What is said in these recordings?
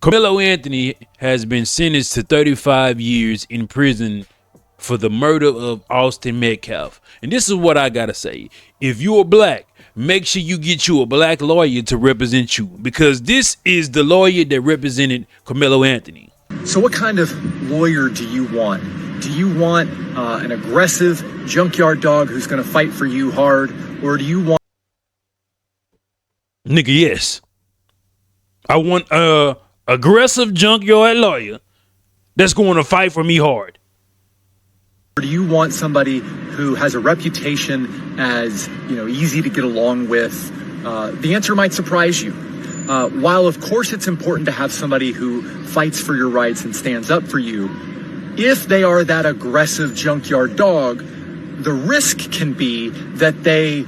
Karmelo Anthony has been sentenced to 35 years in prison for the murder of Austin Metcalf. And this is what I gotta say. If you're black, make sure you get you a black lawyer to represent you, because this is the lawyer that represented Karmelo Anthony. So what kind of lawyer do you want? Do you want an aggressive junkyard dog who's going to fight for you hard? Or do you want... Nigga, yes. I want a aggressive junkyard lawyer that's going to fight for me hard. Or do you want somebody who has a reputation as, easy to get along with? The answer might surprise you. While, of course, it's important to have somebody who fights for your rights and stands up for you, if they are that aggressive junkyard dog, the risk can be that they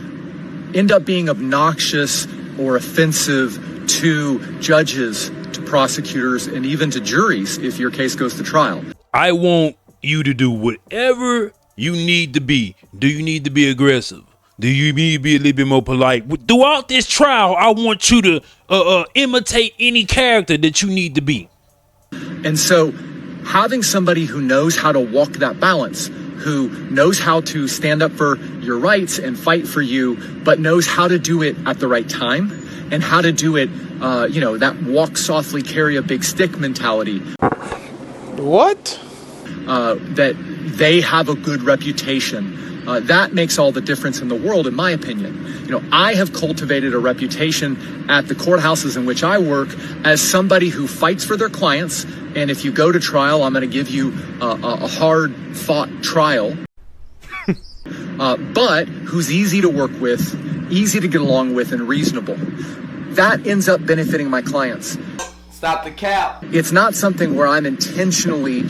end up being obnoxious or offensive to judges, to prosecutors, and even to juries if your case goes to trial. I want you to do whatever you need to be. Do you need to be aggressive? Do you need to be a little bit more polite? Throughout this trial, I want you to imitate any character that you need to be. And so having somebody who knows how to walk that balance, who knows how to stand up for your rights and fight for you, but knows how to do it at the right time and how to do it, that walk softly, carry a big stick mentality. What? That they have a good reputation. That makes all the difference in the world, in my opinion. I have cultivated a reputation at the courthouses in which I work as somebody who fights for their clients. And if you go to trial, I'm going to give you a hard-fought trial, but who's easy to work with, easy to get along with, and reasonable. That ends up benefiting my clients. Stop the cap. It's not something where I'm intentionally,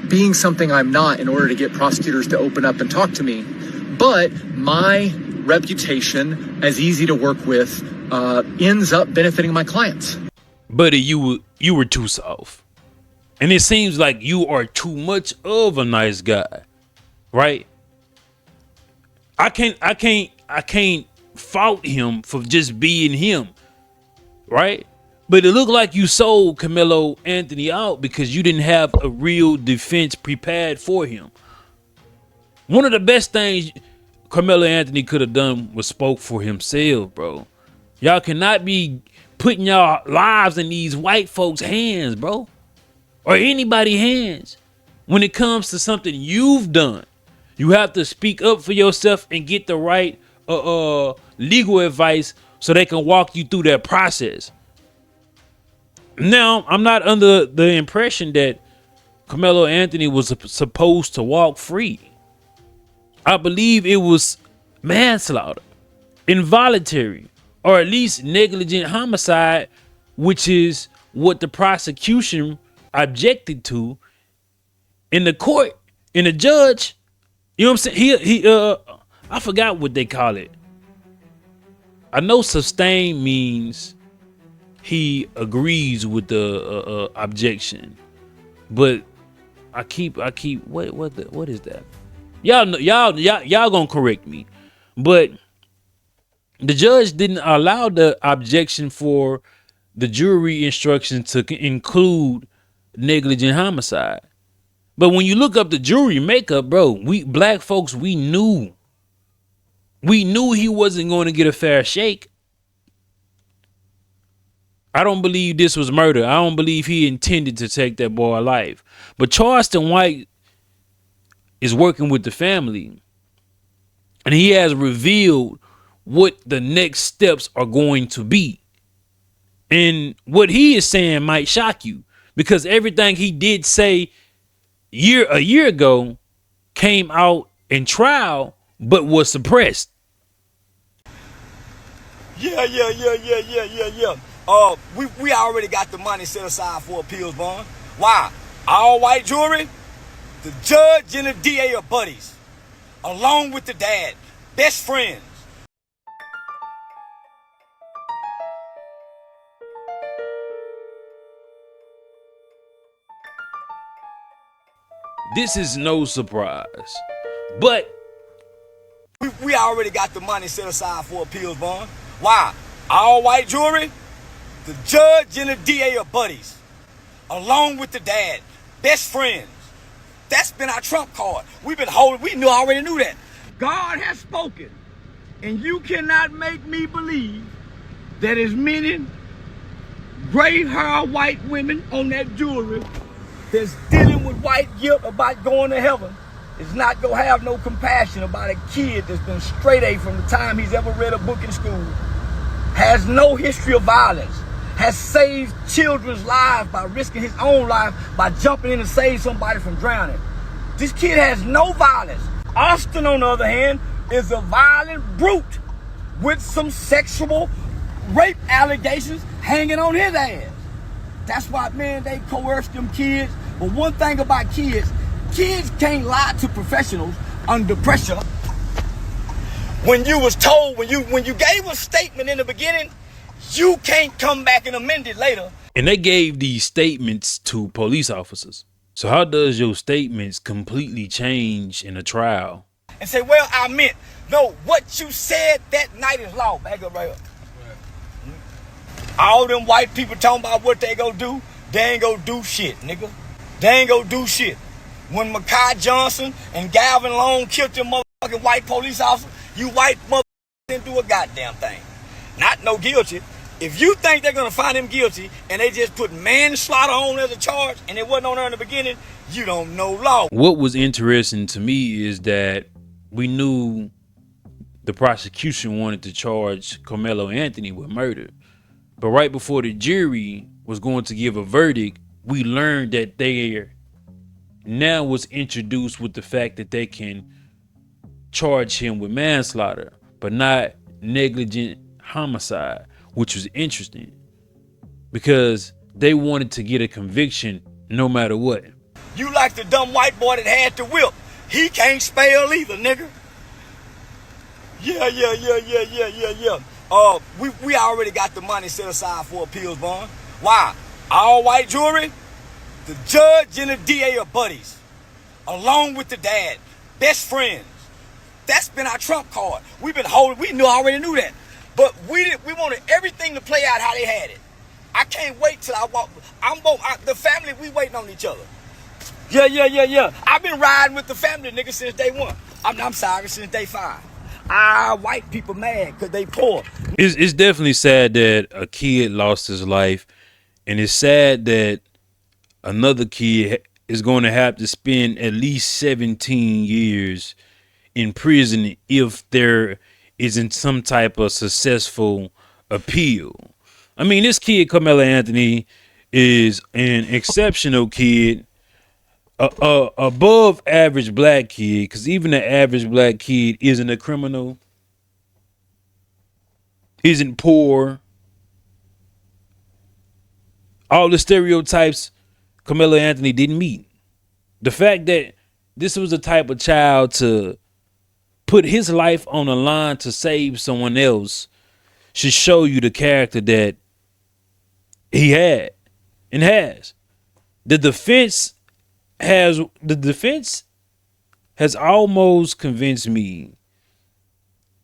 being something I'm not in order to get prosecutors to open up and talk to me. But my reputation as easy to work with ends up benefiting my clients. Buddy, you were too soft. And it seems like you are too much of a nice guy, right? I can't fault him for just being him, right? But it looked like you sold Karmelo Anthony out because you didn't have a real defense prepared for him. One of the best things Karmelo Anthony could have done was spoke for himself, bro. Y'all cannot be putting y'all lives in these white folks' hands, bro. Or anybody's hands. When it comes to something you've done, you have to speak up for yourself and get the right legal advice so they can walk you through that process. Now, I'm not under the impression that Karmelo Anthony was supposed to walk free. I believe it was manslaughter, involuntary, or at least negligent homicide, which is what the prosecution objected to in the court. And the judge, you know what I'm saying? He I forgot what they call it. I know sustain means he agrees with the objection, but I keep what is that? Y'all gonna correct me, but the judge didn't allow the objection for the jury instruction to include negligent homicide. But when you look up the jury makeup, bro, we black folks, we knew he wasn't going to get a fair shake. I don't believe this was murder. I don't believe he intended to take that boy's life. But Charleston White is working with the family, and he has revealed what the next steps are going to be. And what he is saying might shock you, because everything he did say a year ago came out in trial but was suppressed. Yeah. We already got the money set aside for appeals bond. Why? All white jury, the judge and the DA are buddies, along with the dad, best friends. This is no surprise, but we already got the money set aside for appeals bond. Why? All white jury, The judge and the DA are buddies, along with the dad, best friends. That's been our trump card. We've been holding, already knew that. God has spoken, and you cannot make me believe that as many gray-haired white women on that jewelry that's dealing with white guilt about going to heaven is not gonna have no compassion about a kid that's been straight A from the time he's ever read a book in school, has no history of violence, has saved children's lives by risking his own life by jumping in to save somebody from drowning. This kid has no violence. Austin, on the other hand, is a violent brute with some sexual rape allegations hanging on his ass. That's why, man, they coerce them kids. But one thing about kids can't lie to professionals under pressure. When you was told, when you gave a statement in the beginning, you can't come back and amend it later. And they gave these statements to police officers. So how does your statements completely change in a trial? And say, well, I meant, no, what you said that night is law. Back up right up. All them white people talking about what they gonna do, they ain't gonna do shit, nigga. They ain't gonna do shit. When Makai Johnson and Galvin Long killed them motherfucking white police officers, you white motherfuckers didn't do a goddamn thing. Not no guilty. If you think they're gonna find him guilty and they just put manslaughter on as a charge and it wasn't on there in the beginning, you don't know law. What was interesting to me is that we knew the prosecution wanted to charge Karmelo Anthony with murder. But right before the jury was going to give a verdict, we learned that they now was introduced with the fact that they can charge him with manslaughter, but not negligent homicide, which was interesting because they wanted to get a conviction no matter what. You like the dumb white boy that had the whip. He can't spell either, nigga. Yeah. We already got the money set aside for appeals bond. Why? All white jury, the judge and the DA are buddies, along with the dad, best friends. That's been our trump card. We've been holding, already knew that. But we wanted everything to play out how they had it. I can't wait till the family, we waiting on each other. Yeah. I've been riding with the family, nigga, since day one. I'm sorry, since day 5. White people mad because they poor. It's definitely sad that a kid lost his life, and it's sad that another kid is going to have to spend at least 17 years in prison if there isn't some type of successful appeal. I mean, this kid, Karmelo Anthony, is an exceptional kid, above average black kid, because even the average black kid isn't a criminal, isn't poor. All the stereotypes Karmelo Anthony didn't meet. The fact that this was the type of child to put his life on the line to save someone else should show you the character that he had and has. The defense has almost convinced me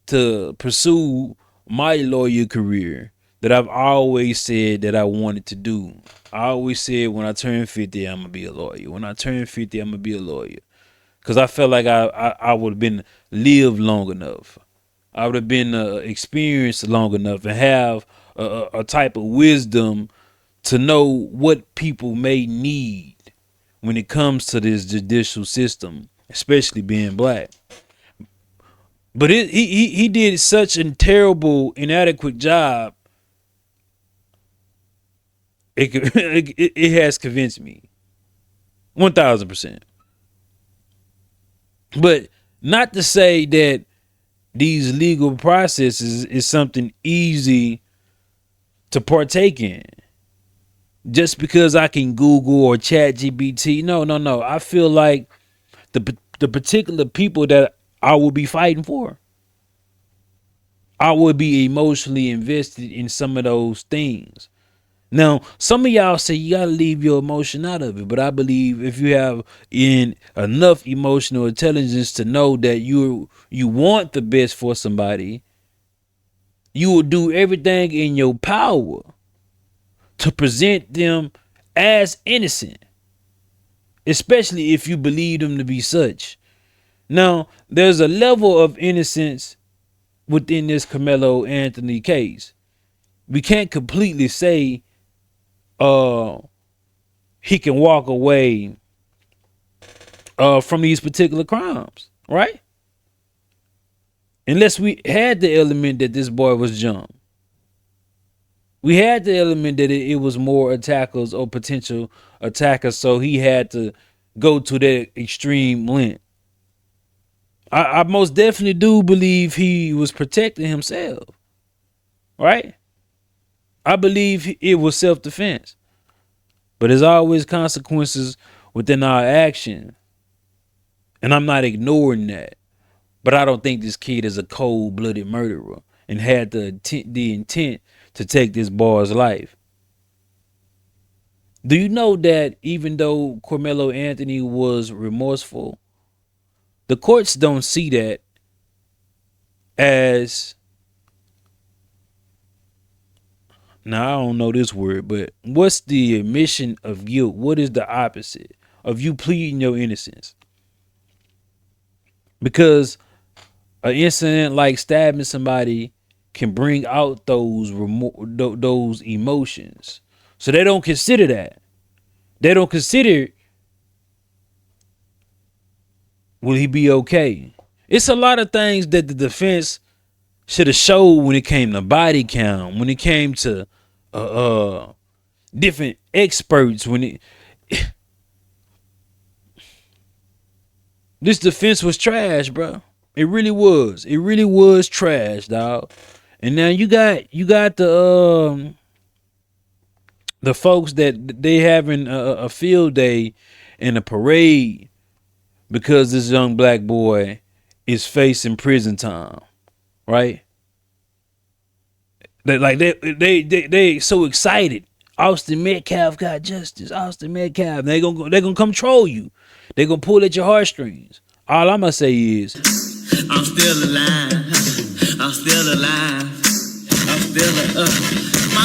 to pursue my lawyer career that I've always said that I wanted to do. I always said when I turn 50, I'm gonna be a lawyer. When I turn 50, I'm gonna be a lawyer. Because I felt like I would have been lived long enough. I would have been experienced long enough and have a type of wisdom to know what people may need when it comes to this judicial system, especially being black. But he did such a terrible, inadequate job. It has convinced me 1,000%. But not to say that these legal processes is something easy to partake in. Just because I can Google or chat GPT. No. I feel like the particular people that I will be fighting for, I would be emotionally invested in some of those things. Now, some of y'all say you gotta leave your emotion out of it, but I believe if you have enough emotional intelligence to know that you want the best for somebody, you will do everything in your power to present them as innocent, especially if you believe them to be such. Now, there's a level of innocence within this Karmelo Anthony case. We can't completely say he can walk away from these particular crimes, right? Unless we had the element that this boy was young. We had the element that it was more attackers or potential attackers, so he had to go to that extreme length. I most definitely do believe he was protecting himself, right? I believe it was self-defense. But there's always consequences within our action. And I'm not ignoring that. But I don't think this kid is a cold-blooded murderer and had the intent to take this boy's life. Do you know that even though Karmelo Anthony was remorseful, the courts don't see that as, now I don't know this word, but what's the admission of guilt? What is the opposite of you pleading your innocence? Because an incident like stabbing somebody can bring out those emotions. So they don't consider that. They don't consider, will he be okay? It's a lot of things that the defense should have showed when it came to body count, when it came to different experts. This defense was trash, bro. It really was. It really was trash, dog. And now you got the folks that they having a field day and a parade because this young black boy is facing prison time, right? They so excited. Austin Metcalf got justice. Austin Metcalf. They gonna come troll you. They gonna pull at your heartstrings. All I'm gonna say is, I'm still alive. I'm still alive. I'm still